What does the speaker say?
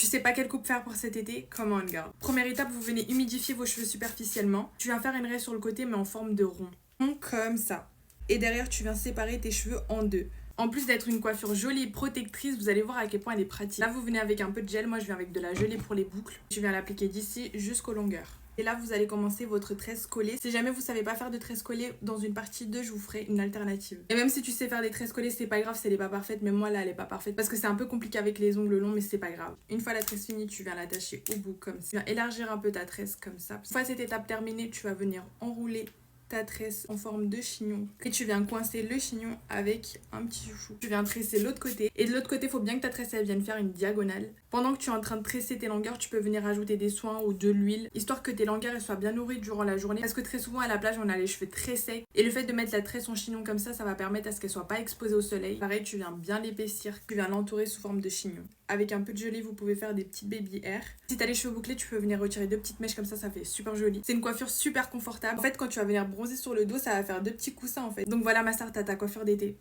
Tu sais pas quelle coupe faire pour cet été? Come on girl. Première étape, vous venez humidifier vos cheveux superficiellement. Tu viens faire une raie sur le côté mais en forme de rond. Comme ça. Et derrière, tu viens séparer tes cheveux en deux. En plus d'être une coiffure jolie et protectrice, vous allez voir à quel point elle est pratique. Là, vous venez avec un peu de gel. Moi, je viens avec de la gelée pour les boucles. Je viens l'appliquer d'ici jusqu'aux longueurs. Et là, vous allez commencer votre tresse collée. Si jamais vous savez pas faire de tresse collée, dans une partie 2, je vous ferai une alternative. Et même si tu sais faire des tresses collées, c'est pas grave si elle est pas parfaite. Mais moi, là, elle est pas parfaite. Parce que c'est un peu compliqué avec les ongles longs, mais c'est pas grave. Une fois la tresse finie, tu viens l'attacher au bout comme ça. Tu viens élargir un peu ta tresse comme ça. Une fois cette étape terminée, tu vas venir enrouler ta tresse en forme de chignon et tu viens coincer le chignon avec un petit chouchou. Tu viens tresser l'autre côté et de l'autre côté, il faut bien que ta tresse elle vienne faire une diagonale. Pendant que tu es en train de tresser tes longueurs, tu peux venir ajouter des soins ou de l'huile histoire que tes longueurs elles soient bien nourries durant la journée parce que très souvent à la plage, on a les cheveux très secs et le fait de mettre la tresse en chignon comme ça va permettre à ce qu'elle soit pas exposée au soleil. Pareil, tu viens bien l'épaissir, tu viens l'entourer sous forme de chignon. Avec un peu de gelée, vous pouvez faire des petites baby hair. Si t'as les cheveux bouclés, tu peux venir retirer 2 petites mèches comme ça fait super joli. C'est une coiffure super confortable. En fait, quand tu vas venir bronzer sur le dos, ça va faire 2 petits coussins en fait. Donc voilà ma star, t'as ta coiffure d'été.